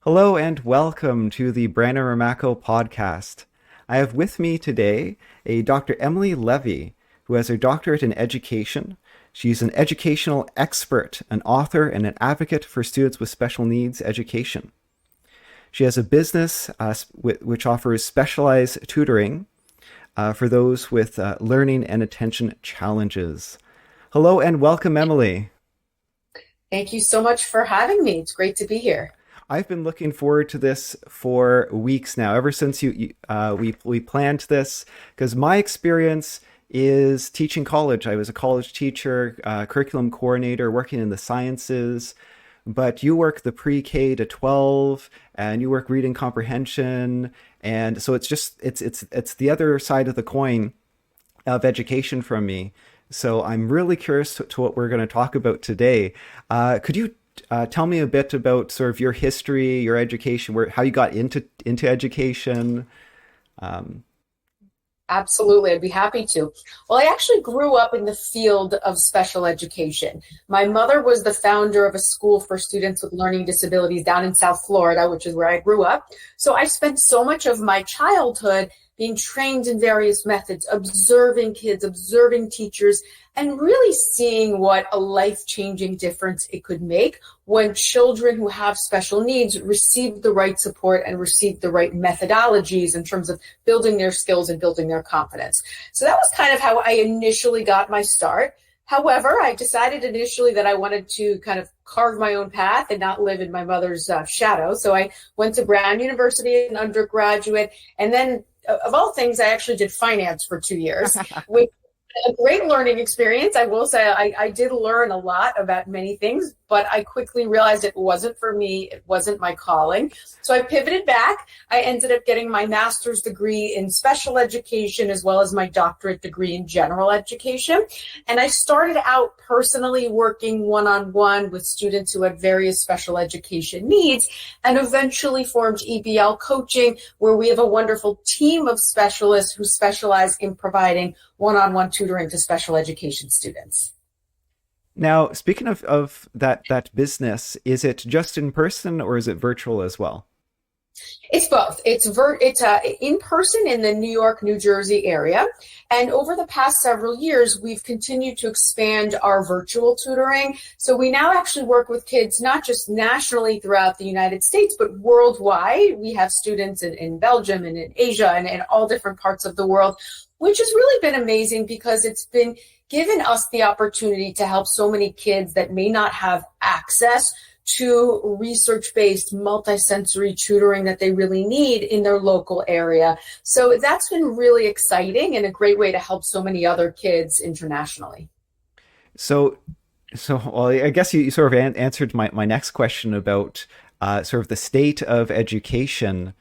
Hello and welcome to the Brandon Ramacco podcast. I have with me today a Dr. Emily Levy, who has her doctorate in education. She's an educational expert, an author, and an advocate for students with special needs education. She has a business which offers specialized tutoring for those with learning and attention challenges. Hello and welcome, Emily. Thank you so much for having me. It's great to be here. I've been looking forward to this for weeks now, ever since we planned this, because my experience is teaching college. I was a college teacher, curriculum coordinator, working in the sciences, but you work the pre-K to 12, and you work reading comprehension, and so it's the other side of the coin of education from me. So I'm really curious to what we're going to talk about today. Could you tell me a bit about sort of your history, your education, how you got into education? Um, Absolutely, I'd be happy to. Well, I actually grew up in the field of special education. My mother was the founder of a school for students with learning disabilities down in South Florida, which is where I grew up. So I spent so much of my childhood being trained in various methods, observing kids, observing teachers, and really seeing what a life-changing difference it could make when children who have special needs receive the right support and receive the right methodologies in terms of building their skills and building their confidence. So that was kind of how I initially got my start. However, I decided initially that I wanted to kind of carve my own path and not live in my mother's shadow. So I went to Brown University as an undergraduate, and then of all things, I actually did finance for 2 years, which a great learning experience. I will say I did learn a lot about many things, but I quickly realized it wasn't for me. It wasn't my calling. So I pivoted back. I ended up getting my master's degree in special education as well as my doctorate degree in general education. And I started out personally working one-on-one with students who had various special education needs, and eventually formed EBL Coaching, where we have a wonderful team of specialists who specialize in providing one-on-one tutoring to special education students. Now, speaking of that business, is it just in person or is it virtual as well? It's both. It's in person in the New York, New Jersey area. And over the past several years, we've continued to expand our virtual tutoring. So we now actually work with kids, not just nationally throughout the United States, but worldwide. We have students in Belgium and in Asia and in all different parts of the world, which has really been amazing because it's been given us the opportunity to help so many kids that may not have access to research-based multisensory tutoring that they really need in their local area. So that's been really exciting and a great way to help so many other kids internationally. So, well, I guess you sort of answered my next question about sort of the state of education.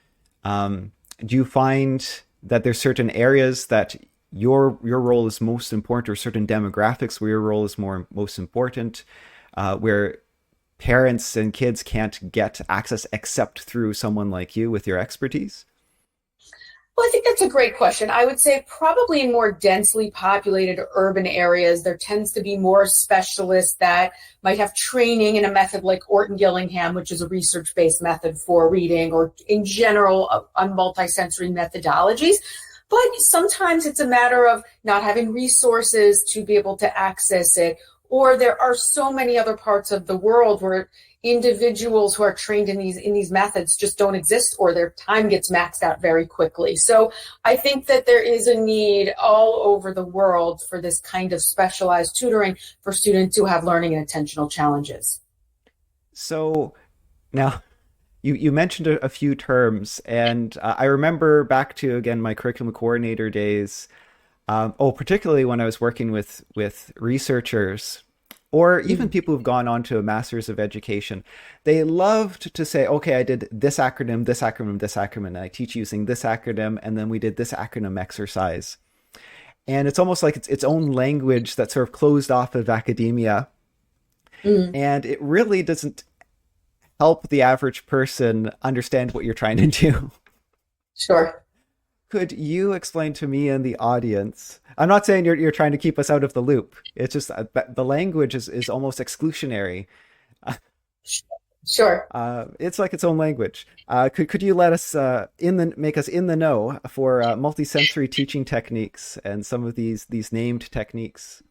Do you find that there's certain areas that your role is most important, or certain demographics where your role is most important, where parents and kids can't get access except through someone like you with your expertise? Well, I think that's a great question. I would say probably in more densely populated urban areas, there tends to be more specialists that might have training in a method like Orton Gillingham, which is a research-based method for reading, or in general on multisensory methodologies. But sometimes it's a matter of not having resources to be able to access it, or there are so many other parts of the world where individuals who are trained in these methods just don't exist, or their time gets maxed out very quickly. So I think that there is a need all over the world for this kind of specialized tutoring for students who have learning and attentional challenges. So now you mentioned a few terms, and I remember back to, again, my curriculum coordinator days. Particularly when I was working with researchers, or even people who've gone on to a master's of education. They loved to say, okay, I did this acronym, this acronym, this acronym, and I teach using this acronym, and then we did this acronym exercise. And it's almost like it's its own language that's sort of closed off of academia. Mm, And it really doesn't help the average person understand what you're trying to do. sure. Could you explain to me and the audience? I'm not saying you're trying to keep us out of the loop. It's just the language is almost exclusionary. Sure. It's like its own language. Could you let us make us in the know for multisensory teaching techniques and some of these named techniques?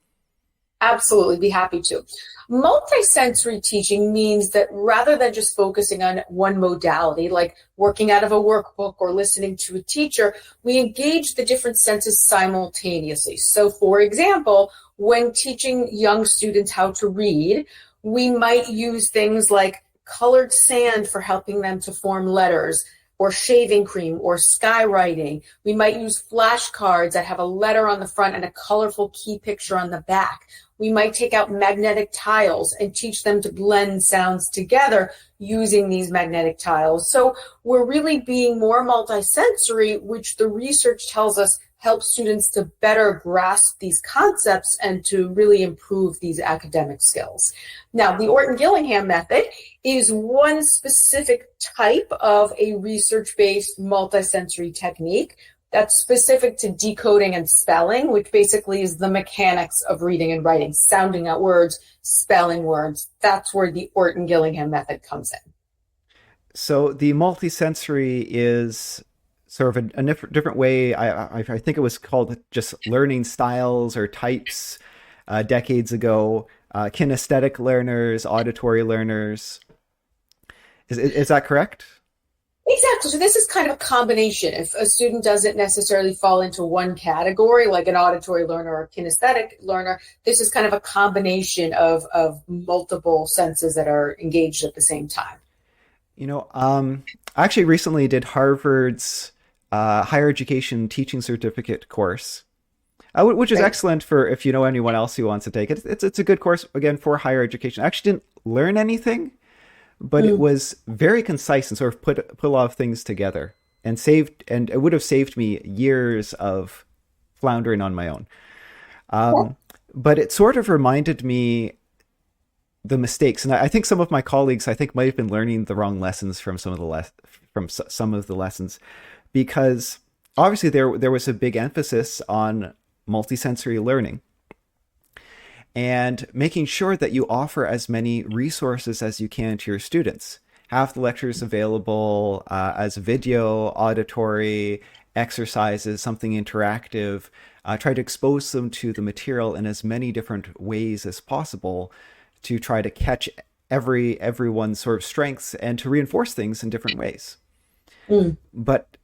Absolutely, be happy to. Multisensory teaching means that rather than just focusing on one modality, like working out of a workbook or listening to a teacher, we engage the different senses simultaneously. So, for example, when teaching young students how to read, we might use things like colored sand for helping them to form letters, or shaving cream, or skywriting. We might use flashcards that have a letter on the front and a colorful key picture on the back. We might take out magnetic tiles and teach them to blend sounds together using these magnetic tiles. So we're really being more multisensory, which the research tells us helps students to better grasp these concepts and to really improve these academic skills. Now, the Orton-Gillingham method is one specific type of a research-based multisensory technique that's specific to decoding and spelling, which basically is the mechanics of reading and writing, sounding out words, spelling words. That's where the Orton-Gillingham method comes in. So the multisensory is sort of a different way. I think it was called just learning styles or types decades ago. Kinesthetic learners, auditory learners. Is that correct? Exactly. So this is kind of a combination. If a student doesn't necessarily fall into one category, like an auditory learner or kinesthetic learner, this is kind of a combination of multiple senses that are engaged at the same time. I actually recently did Harvard's higher education teaching certificate course, which is Right. excellent for if you know anyone else who wants to take it. It's a good course again for higher education. I actually didn't learn anything, but it Mm. was very concise and sort of put a lot of things together and it would have saved me years of floundering on my own. Yeah. Um, but it sort of reminded me the mistakes, and I think some of my colleagues I think might have been learning the wrong lessons from some of the lessons because obviously there was a big emphasis on multisensory learning and making sure that you offer as many resources as you can to your students. Have the lectures available as video, auditory, exercises, something interactive. Try to expose them to the material in as many different ways as possible to try to catch everyone's sort of strengths and to reinforce things in different ways. Mm. But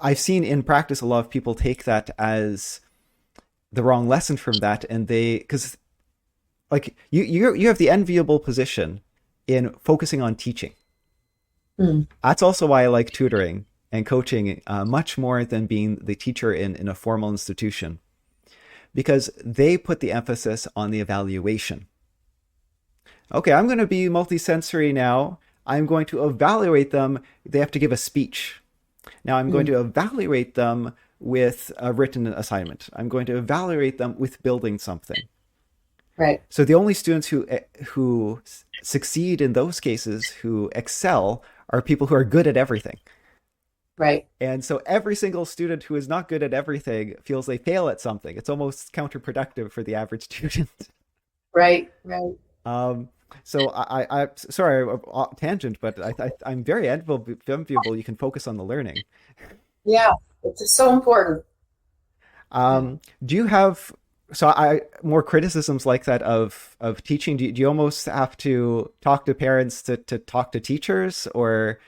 I've seen in practice a lot of people take that as the wrong lesson from that, and because like you have the enviable position in focusing on teaching. Mm. That's also why I like tutoring and coaching much more than being the teacher in a formal institution, because they put the emphasis on the evaluation. Okay, I'm going to be multisensory now. I'm going to evaluate them. They have to give a speech. Now I'm going Mm. to evaluate them with a written assignment. I'm going to evaluate them with building something. Right. So the only students who succeed in those cases, who excel, are people who are good at everything. Right. And so every single student who is not good at everything feels they fail at something. It's almost counterproductive for the average student. Right. Right. Um, so sorry, tangent, but I'm very enviable. You can focus on the learning. Yeah. It's so important. Yeah. Do you have more criticisms like that of teaching? Do you almost have to talk to parents to talk to teachers, or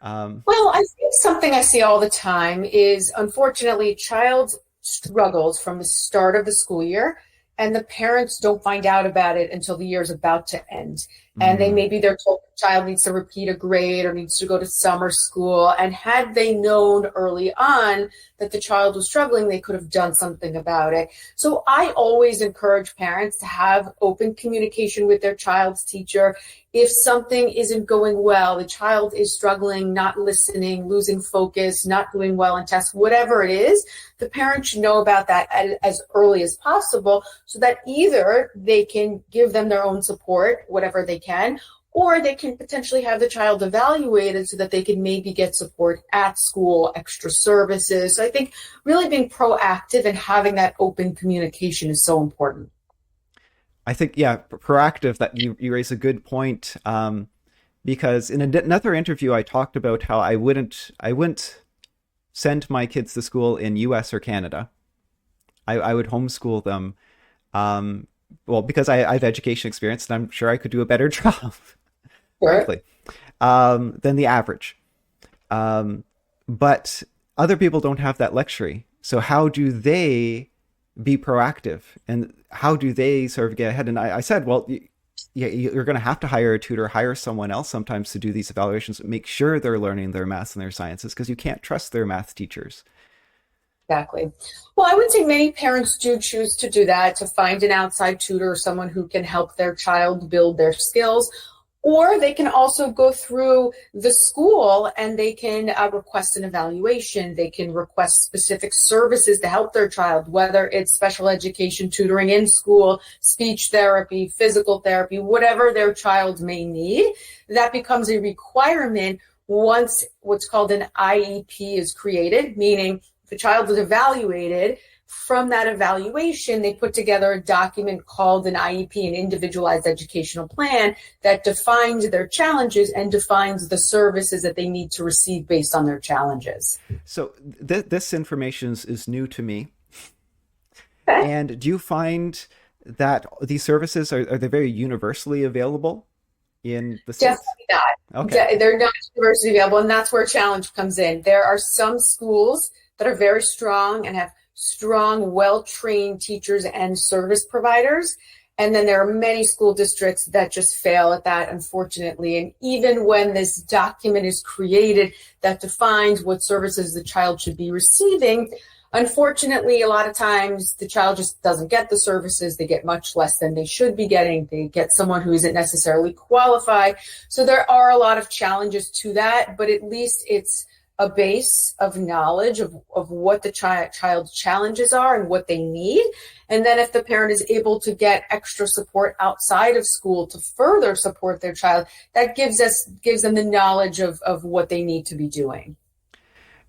um, Well, I think something I see all the time is unfortunately, a child struggles from the start of the school year, and the parents don't find out about it until the year is about to end. And mm, they're told the child needs to repeat a grade or needs to go to summer school. And had they known early on that the child was struggling, they could have done something about it. So I always encourage parents to have open communication with their child's teacher. If something isn't going well, the child is struggling, not listening, losing focus, not doing well in tests, whatever it is, the parent should know about that as early as possible so that either they can give them their own support, whatever they can, or they can potentially have the child evaluated so that they can maybe get support at school, extra services. So I think really being proactive and having that open communication is so important. I think, yeah, proactive. That you raise a good point. because in another interview I talked about how I wouldn't send my kids to school in US or Canada. I would homeschool them. Um, well, because I have education experience and I'm sure I could do a better job, Sure. frankly, than the average. Um, but other people don't have that luxury. So how do they be proactive, and how do they sort of get ahead? And I said, well, yeah, you're going to have to hire a tutor, hire someone else sometimes to do these evaluations, make sure they're learning their math and their sciences, because you can't trust their math teachers. Exactly. Well, I would say many parents do choose to do that, to find an outside tutor, someone who can help their child build their skills. Or they can also go through the school and they can request an evaluation. They can request specific services to help their child, whether it's special education tutoring in school, speech therapy, physical therapy, whatever their child may need. That becomes a requirement once what's called an IEP is created, meaning the child is evaluated. From that evaluation, they put together a document called an IEP, an individualized educational plan, that defines their challenges and defines the services that they need to receive based on their challenges. So this information is new to me. Okay. And do you find that these services are they very universally available in the States? Definitely not. Okay. They're not university available, and that's where a challenge comes in. There are some schools that are very strong and have strong, well-trained teachers and service providers. And then there are many school districts that just fail at that, unfortunately. And even when this document is created that defines what services the child should be receiving, unfortunately, a lot of times the child just doesn't get the services. They get much less than they should be getting. They get someone who isn't necessarily qualified. So there are a lot of challenges to that, but at least it's a base of knowledge of what the child's challenges are and what they need. And then if the parent is able to get extra support outside of school to further support their child, that gives them the knowledge of what they need to be doing.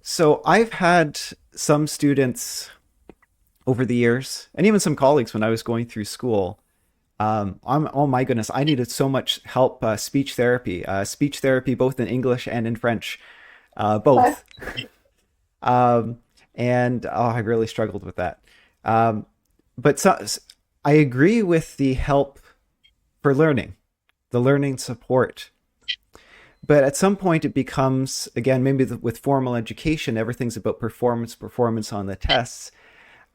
So I've had some students over the years, and even some colleagues when I was going through school. Oh my goodness, I needed so much help. Speech therapy, both in English and in French, both. And oh, I really struggled with that. Um, but I agree with the help for learning, the learning support. But at some point, it becomes, again, maybe with formal education, everything's about performance, performance on the tests.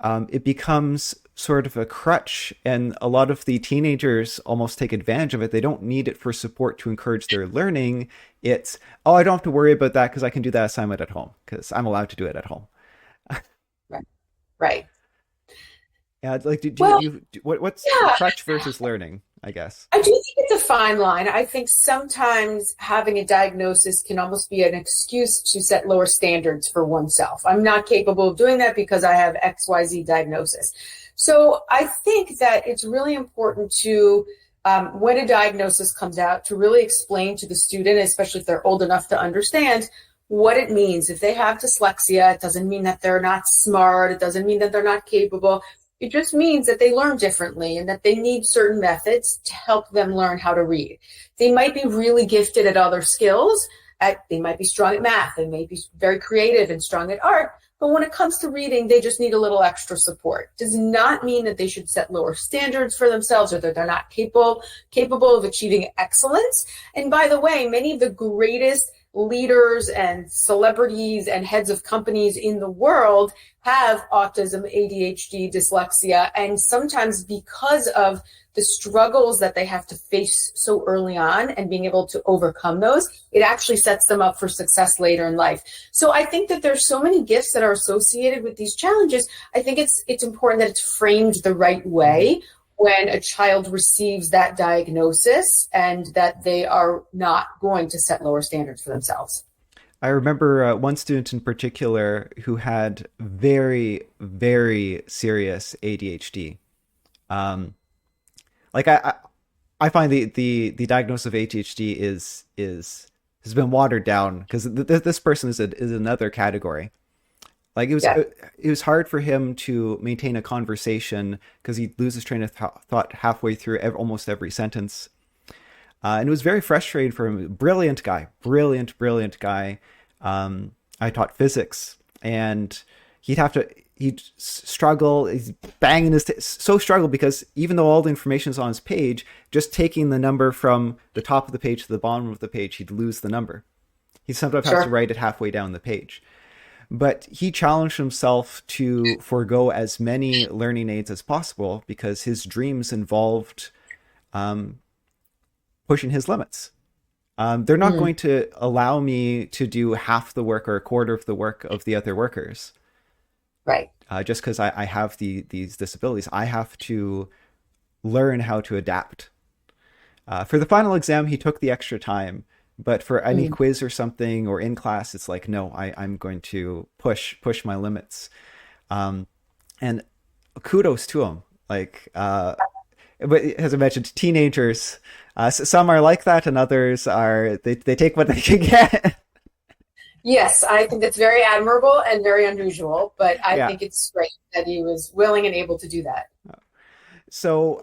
It becomes sort of a crutch, and a lot of the teenagers almost take advantage of it. They don't need it for support to encourage their learning. It's, oh, I don't have to worry about that because I can do that assignment at home because I'm allowed to do it at home. Right. Right. Yeah, like, Well, what's yeah, crutch versus learning, I guess? I do think it's a fine line. I think sometimes having a diagnosis can almost be an excuse to set lower standards for oneself. I'm not capable of doing that because I have XYZ diagnosis. So I think that it's really important to, when a diagnosis comes out, to really explain to the student, especially if they're old enough to understand, what it means. If they have dyslexia, it doesn't mean that they're not smart. It doesn't mean that they're not capable. It just means that they learn differently and that they need certain methods to help them learn how to read. They might be really gifted at other skills. They might be strong at math. They may be very creative and strong at art. But when it comes to reading, they just need a little extra support. Does not mean that they should set lower standards for themselves or that they're not capable of achieving excellence. And by the way, many of the greatest leaders and celebrities and heads of companies in the world have autism, ADHD, dyslexia, and sometimes because of the struggles that they have to face so early on and being able to overcome those, it actually sets them up for success later in life. So I think that there's so many gifts that are associated with these challenges. I think it's important that it's framed the right way when a child receives that diagnosis and that they are not going to set lower standards for themselves. I remember one student in particular who had very, very serious ADHD. Um, like I find the diagnosis of ADHD is has been watered down because this person is another category. Like Yeah. it was hard for him to maintain a conversation because he loses train of thought halfway through almost every sentence. And it was very frustrating for him. Brilliant guy, brilliant, brilliant guy. I taught physics, and he'd struggle. He's banging so struggle because even though all the information is on his page, just taking the number from the top of the page to the bottom of the page, he'd lose the number. He sometimes has to Sure. write it halfway down the page. But he challenged himself to forego as many learning aids as possible because his dreams involved um, pushing his limits. They're not Mm, going to allow me to do half the work or a quarter of the work of the other workers right. just because I have these disabilities. I have to learn how to adapt. For the final exam, he took the extra time, but for any Mm. quiz or something or in class, it's like, no, I'm going to push my limits. Um, and kudos to him. Like, but as I mentioned, teenagers, some are like that, and others are they take what they can get. Yes, I think that's very admirable and very unusual, but I Yeah. think it's great that he was willing and able to do that. So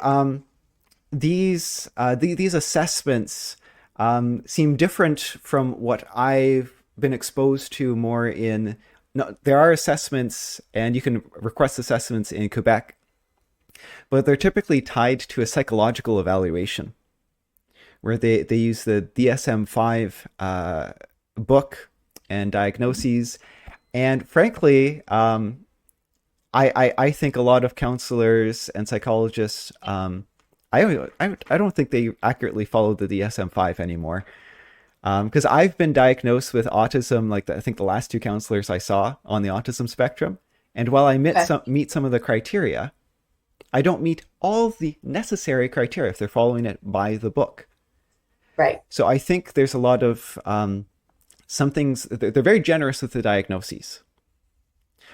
these assessments seem different from what I've been exposed to more in. No, there are assessments, and you can request assessments in Quebec, but they're typically tied to a psychological evaluation where they use the DSM-5 book and diagnoses. And frankly, I think a lot of counselors and psychologists, I don't think they accurately follow the DSM-5 anymore. Because I've been diagnosed with autism, like I think the last two counselors I saw on the autism spectrum. And while I Okay. meet some of the criteria, I don't meet all the necessary criteria if they're following it by the book. Right. So I think there's a lot of some things, they're very generous with the diagnoses,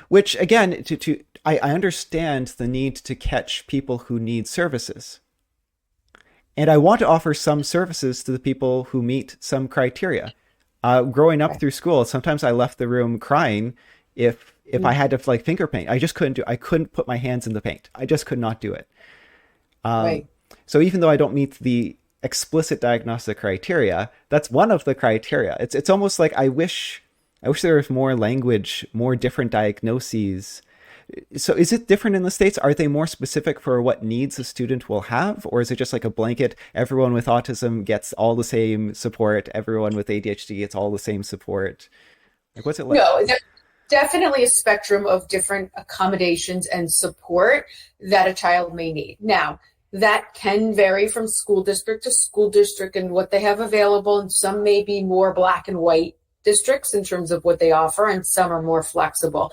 which again, I understand the need to catch people who need services. And I want to offer some services to the people who meet some criteria. Growing up Right. through school, sometimes I left the room crying if I Mm. had to like finger paint. I just couldn't do. I couldn't put my hands in the paint. I just could not do it. Um, Right. so even though I don't meet the explicit diagnostic criteria, that's one of the criteria. It's almost like I wish there was more language, more different diagnoses. So is it different in the States? Are they more specific for what needs a student will have? Or is it just like a blanket, everyone with autism gets all the same support, everyone with ADHD gets all the same support? Like what's it like? No, there's definitely a spectrum of different accommodations and support that a child may need. Now, that can vary from school district to school district and what they have available, and some may be more black and white districts in terms of what they offer, and some are more flexible.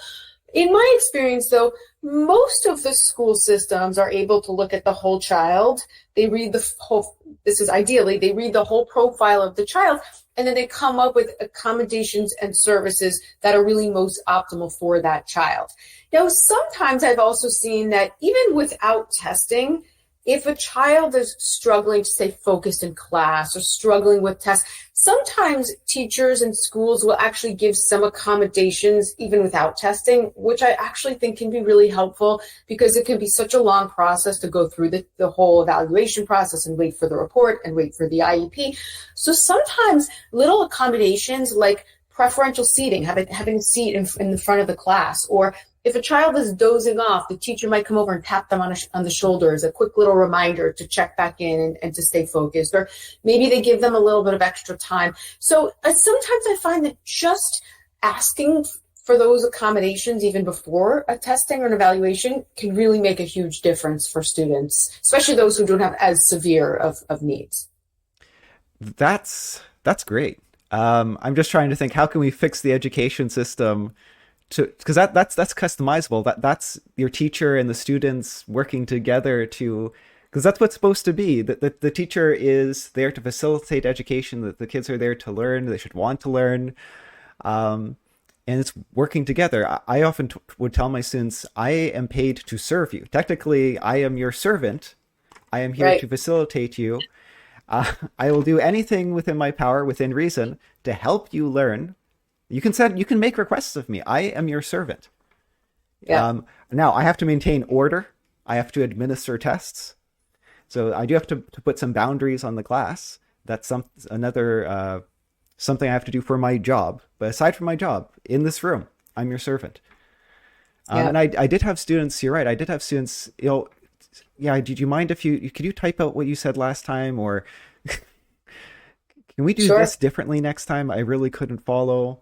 In my experience, though, most of the school systems are able to look at the whole child. They read the whole, this is ideally, they read the whole profile of the child, and then they come up with accommodations and services that are really most optimal for that child. Now, sometimes I've also seen that even without testing, if a child is struggling to stay focused in class or struggling with tests, sometimes teachers and schools will actually give some accommodations even without testing, which I actually think can be really helpful because it can be such a long process to go through the whole evaluation process and wait for the report and wait for the IEP. So sometimes little accommodations like preferential seating, having a seat in the front of the class, or if a child is dozing off, the teacher might come over and tap them on the shoulder as a quick little reminder to check back in and to stay focused. Or maybe they give them a little bit of extra time. So sometimes I find that just asking for those accommodations even before a testing or an evaluation can really make a huge difference for students, especially those who don't have as severe of needs. That's great. I'm just trying to think how can we fix the education system to because that's customizable. That's your teacher and the students working together to because that's what's supposed to be. The teacher is there to facilitate education. That the kids are there to learn. They should want to learn. Um, and it's working together. I often would tell my students, I am paid to serve you. Technically, I am your servant. I am here Right. to facilitate you. I will do anything within my power, within reason, to help you learn. You can make requests of me. I am your servant. Yeah. Now I have to maintain order. I have to administer tests. So I do have to put some boundaries on the class. That's another something I have to do for my job. But aside from my job, in this room, I'm your servant. Yeah, And I did have students. You're right. I did have students. Yeah. Did you mind if you could you type out what you said last time, or can we do sure. this differently next time? I really couldn't follow.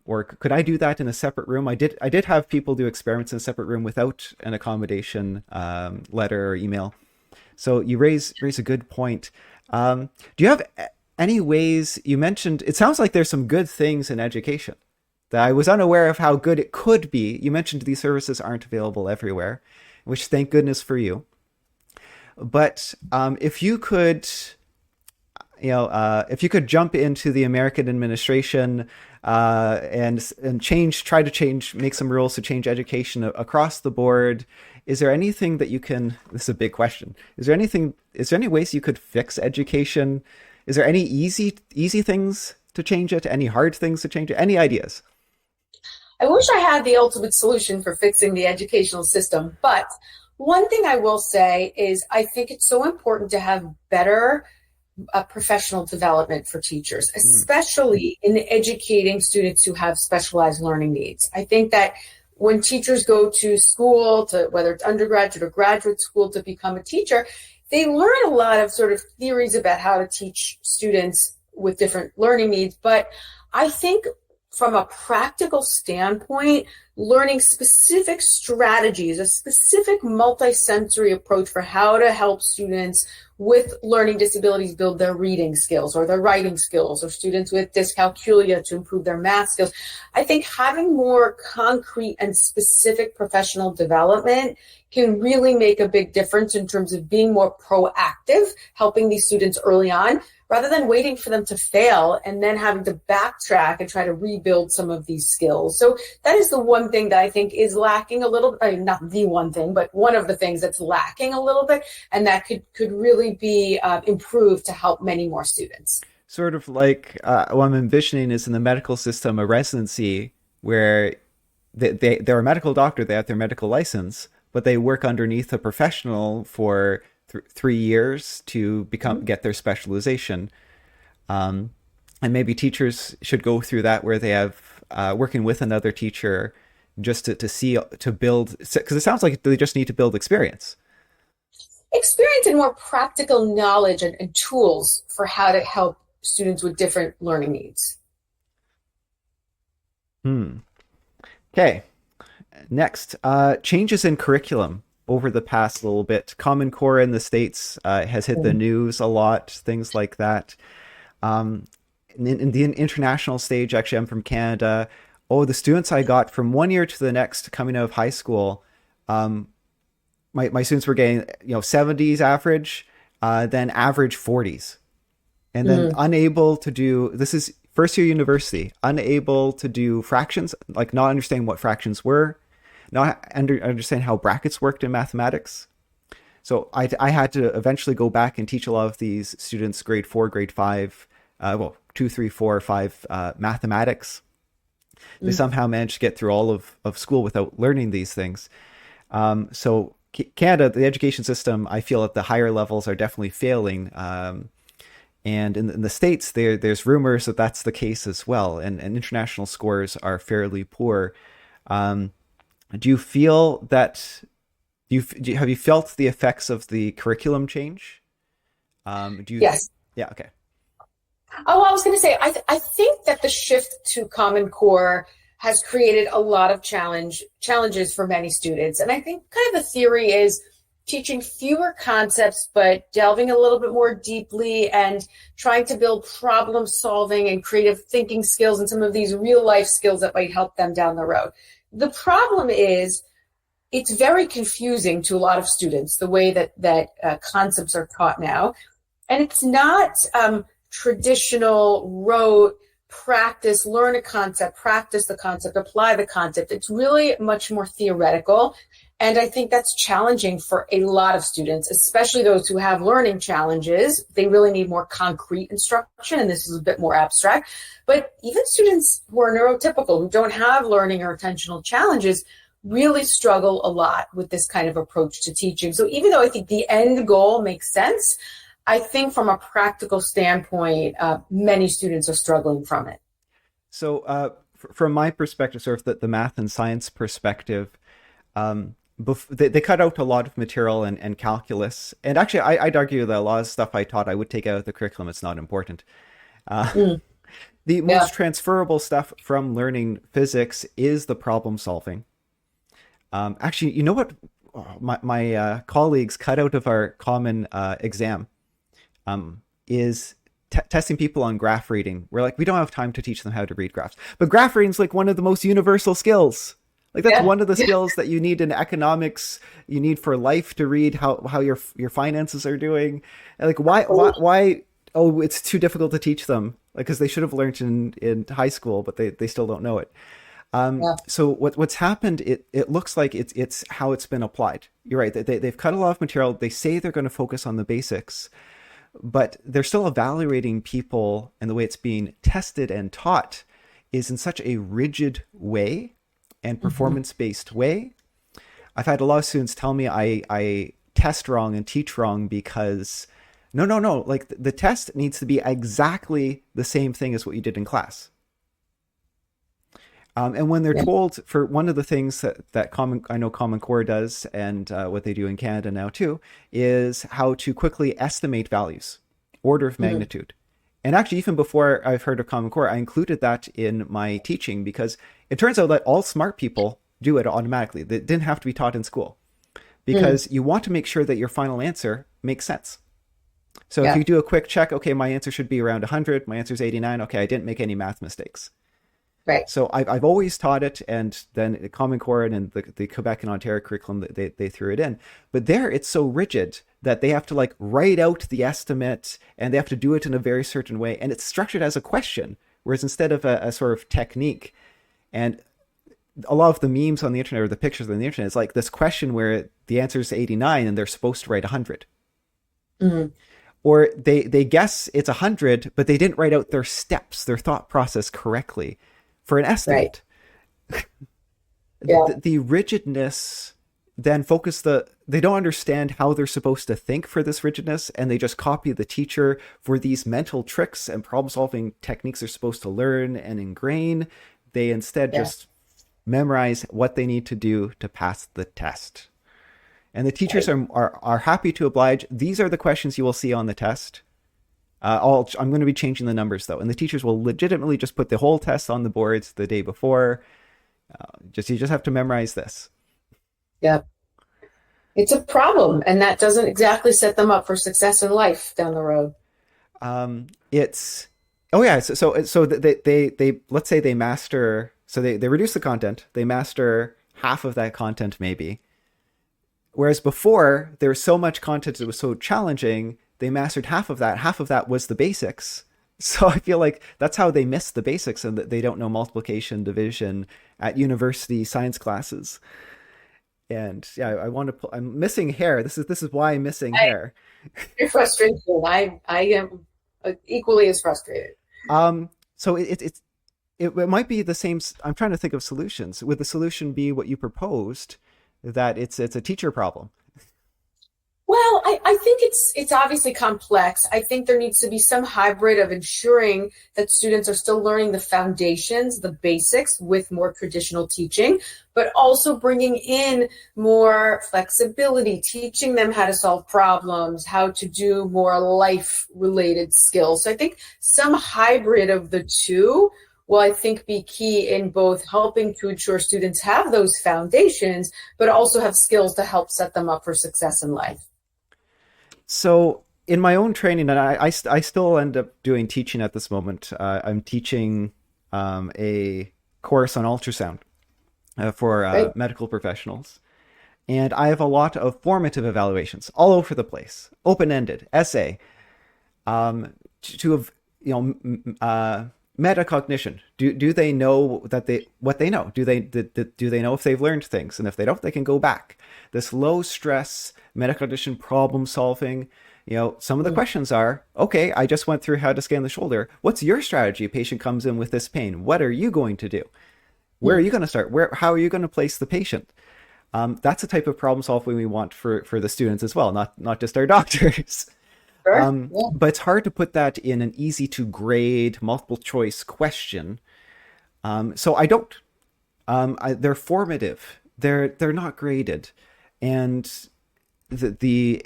Or could I do that in a separate room? I did have people do experiments in a separate room without an accommodation letter or email. So you raise a good point. Do you have any ways? You mentioned it sounds like there's some good things in education that I was unaware of how good it could be. You mentioned these services aren't available everywhere, which thank goodness for you. But if you could, if you could jump into the American administration and try to change, make some rules to change education across the board, is there anything that you can? This is a big question. Is there anything? Is there any ways you could fix education? Is there any easy things to change it? Any hard things to change it? Any ideas? I wish I had the ultimate solution for fixing the educational system, but one thing I will say is I think it's so important to have better professional development for teachers, Mm. especially in educating students who have specialized learning needs. I think that when teachers go to school, to whether it's undergraduate or graduate school, to become a teacher, they learn a lot of sort of theories about how to teach students with different learning needs. But I think from a practical standpoint, learning specific strategies, a specific multisensory approach for how to help students with learning disabilities build their reading skills or their writing skills, or students with dyscalculia to improve their math skills. I think having more concrete and specific professional development can really make a big difference in terms of being more proactive, helping these students early on, rather than waiting for them to fail and then having to backtrack and try to rebuild some of these skills. So that is the one thing that I think is lacking a little, I mean, not the one thing, but one of the things that's lacking a little bit, and that could really be improved to help many more students. Sort of like what I'm envisioning is in the medical system, a residency where they're a medical doctor, they have their medical license, but they work underneath a professional for 3 years to get their specialization. And maybe teachers should go through that where they have working with another teacher just to build, because it sounds like they just need to build experience. Experience and more practical knowledge and tools for how to help students with different learning needs. Hmm. Okay. Next, changes in curriculum over the past little bit. Common Core in the States has hit the news a lot, things like that. In the international stage, actually, I'm from Canada. Oh, the students I got from one year to the next coming out of high school, my students were getting 70s average, then average 40s, and then unable to do, this is first year university, unable to do fractions, like not understanding what fractions were, not understand how brackets worked in mathematics. So I had to eventually go back and teach a lot of these students grade 4, grade 5, 2, 3, 4, 5 mathematics. They somehow managed to get through all of school without learning these things. So Canada, the education system, I feel at the higher levels are definitely failing. And in the States, there's rumors that that's the case as well. And international scores are fairly poor. Do you feel that, have you felt the effects of the curriculum change? Do you? Yes. Yeah. Okay. Oh, I was going to say, I think that the shift to Common Core has created a lot of challenges for many students. And I think kind of the theory is teaching fewer concepts, but delving a little bit more deeply and trying to build problem solving and creative thinking skills and some of these real life skills that might help them down the road. The problem is it's very confusing to a lot of students, the way that concepts are taught now. And it's not traditional rote practice, learn a concept, practice the concept, apply the concept. It's really much more theoretical. And I think that's challenging for a lot of students, especially those who have learning challenges. They really need more concrete instruction, and this is a bit more abstract. But even students who are neurotypical, who don't have learning or attentional challenges, really struggle a lot with this kind of approach to teaching. So even though I think the end goal makes sense, I think from a practical standpoint, many students are struggling from it. So, from my perspective, sort of the math and science perspective, they cut out a lot of material and calculus. And actually, I'd argue that a lot of stuff I taught I would take out of the curriculum. It's not important. Uh, Mm, the yeah, most transferable stuff from learning physics is the problem solving. Actually, you know what? My colleagues cut out of our common exam is testing people on graph reading. We're like, we don't have time to teach them how to read graphs, but graph reading is like one of the most universal skills. Like that's yeah, one of the yeah. skills that you need in economics. You need for life to read how your finances are doing. And like why? Oh, it's too difficult to teach them. Like because they should have learned in high school, but they still don't know it. Yeah. So what's happened? It looks like it's how it's been applied. You're right. They've cut a lot of material. They say they're going to focus on the basics, but they're still evaluating people, and the way it's being tested and taught is in such a rigid way and Mhm. performance based way. I've had a lot of students tell me I test wrong and teach wrong because no, like the test needs to be exactly the same thing as what you did in class. And when they're Yeah. told, for one of the things that I know Common Core does, and what they do in Canada now too, is how to quickly estimate values, order of Mhm. magnitude. And actually, even before I've heard of Common Core, I included that in my teaching because it turns out that all smart people do it automatically. It didn't have to be taught in school Mm. because you want to make sure that your final answer makes sense. So if Yeah. you do a quick check, okay, my answer should be around 100, my answer is 89, okay, I didn't make any math mistakes. Right. So I've always taught it, and then Common Core and the Quebec and Ontario curriculum, they threw it in. But there, it's so rigid that they have to like write out the estimate, and they have to do it in a very certain way, and it's structured as a question, whereas instead of a sort of technique. And a lot of the memes on the internet or the pictures on the internet is like this question where the answer is 89 and they're supposed to write 100, Mhm. or they guess it's 100, but they didn't write out their steps, their thought process correctly for an Right. estimate. Yeah. The rigidness then focus they don't understand how they're supposed to think for this rigidness, and they just copy the teacher for these mental tricks and problem solving techniques they're supposed to learn and ingrain. They instead Yeah. just memorize what they need to do to pass the test, and the teachers Right. are happy to oblige. These are the questions you will see on the test. I'm going to be changing the numbers though, and the teachers will legitimately just put the whole test on the boards the day before. Just you just have to memorize this. Yeah. It's a problem, and that doesn't exactly set them up for success in life down the road. It's oh yeah, so they let's say they master, so they reduce the content, they master half of that content maybe, whereas before there was so much content that was so challenging, they mastered half of that was the basics. So I feel like that's how they miss the basics, and that they don't know multiplication, division at university science classes. And yeah, I want to I'm missing hair. This is why I'm missing I hair. Your frustration. I am equally as frustrated. So it might be the same. I'm trying to think of solutions. Would the solution be what you proposed, that it's a teacher problem? Well, I think it's obviously complex. I think there needs to be some hybrid of ensuring that students are still learning the foundations, the basics with more traditional teaching, but also bringing in more flexibility, teaching them how to solve problems, how to do more life related skills. So I think some hybrid of the two will, I think, be key in both helping to ensure students have those foundations, but also have skills to help set them up for success in life. So in my own training, and I still end up doing teaching at this moment. I'm teaching a course on ultrasound for Right? medical professionals. And I have a lot of formative evaluations all over the place, open ended, essay, to have, metacognition. Do they know that what they know? Do they know if they've learned things? And if they don't, they can go back. This low stress metacognition problem solving. Some of the questions are, okay, I just went through how to scan the shoulder. What's your strategy? A patient comes in with this pain. What are you going to do? Where are you going to start? How are you going to place the patient? That's the type of problem solving we want for the students as well, not just our doctors. Sure. Yeah. But it's hard to put that in an easy to grade multiple choice question. So I don't. They're formative. They're not graded, and the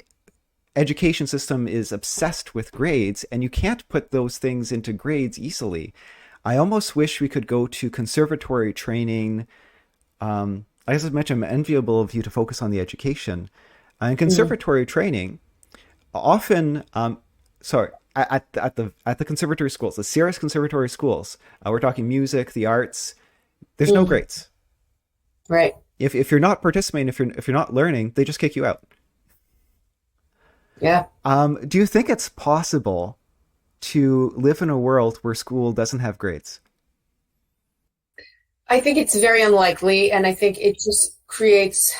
education system is obsessed with grades, and you can't put those things into grades easily. I almost wish we could go to conservatory training. As I mentioned, I'm enviable of you to focus on the education. In Mm, conservatory training, often, sorry, at the conservatory schools, the serious conservatory schools, we're talking music, the arts. There's no mm, grades. right. If you're not participating, if you're not learning, they just kick you out. Yeah. Do you think it's possible to live in a world where school doesn't have grades? I think it's very unlikely, and I think it just creates.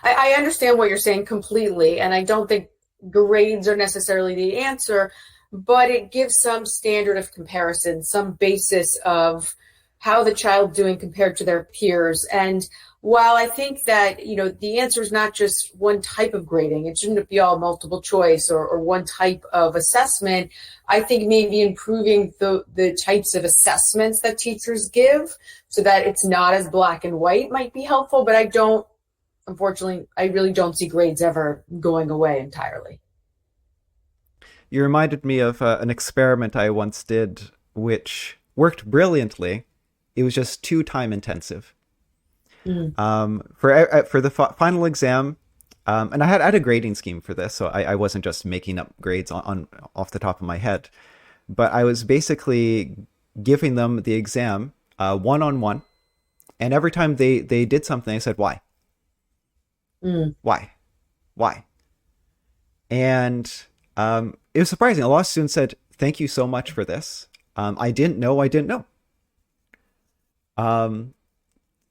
I understand what you're saying completely, and I don't think grades are necessarily the answer, but it gives some standard of comparison, some basis of how the child's doing compared to their peers. And while I think that, the answer is not just one type of grading, it shouldn't be all multiple choice or one type of assessment. I think maybe improving the types of assessments that teachers give so that it's not as black and white might be helpful, but unfortunately, I really don't see grades ever going away entirely. You reminded me of an experiment I once did, which worked brilliantly. It was just too time intensive. Mm, For the final exam, and I had a grading scheme for this, so I wasn't just making up grades on off the top of my head, but I was basically giving them the exam one on one, and every time they did something, I said mm, why, why, and it was surprising. A lot of students said, "Thank you so much for this. I didn't know. I didn't know." Um,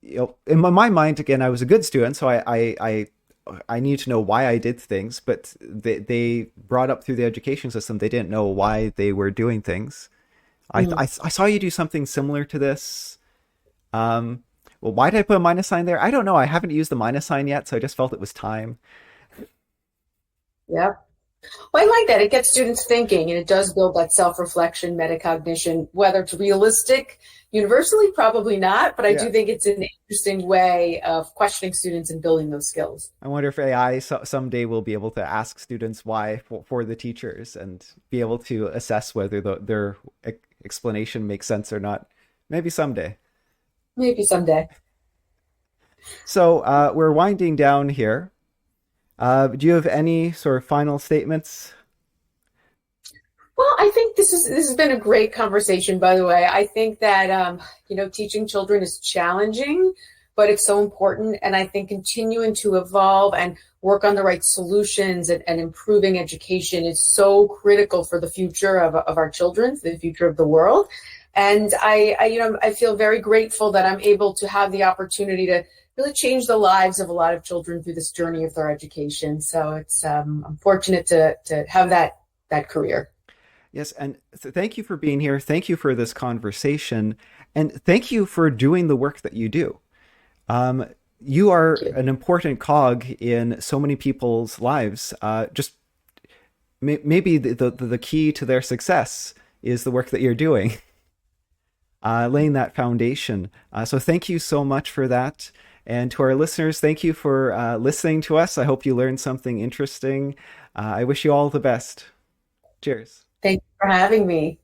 in my mind, again, I was a good student, so I need to know why I did things. But they brought up through the education system they didn't know why they were doing things. mm. I saw you do something similar to this. Um, well, why did I put a minus sign there? I don't know. I haven't used the minus sign yet, so I just felt it was time. Yeah. Well, I like that. It gets students thinking and it does build that self reflection, metacognition, whether it's realistic universally, probably not, but I Yeah. do think it's an interesting way of questioning students and building those skills. I wonder if AI someday will be able to ask students why for the teachers and be able to assess whether their explanation makes sense or not. Maybe someday. Maybe someday. So we're winding down here. Do you have any sort of final statements? Well, I think this has been a great conversation, by the way. I think that teaching children is challenging, but it's so important. And I think continuing to evolve and work on the right solutions and improving education is so critical for the future of our children, for the future of the world. And I feel very grateful that I'm able to have the opportunity to really change the lives of a lot of children through this journey of their education. So I'm fortunate to have that career. Yes, and thank you for being here. Thank you for this conversation, and thank you for doing the work that you do. Um, you are Thank you. an important cog in so many people's lives. Just maybe the key to their success is the work that you're doing, laying that foundation. So thank you so much for that. And to our listeners, thank you for listening to us. I hope you learned something interesting. I wish you all the best. Cheers. Thank you for having me.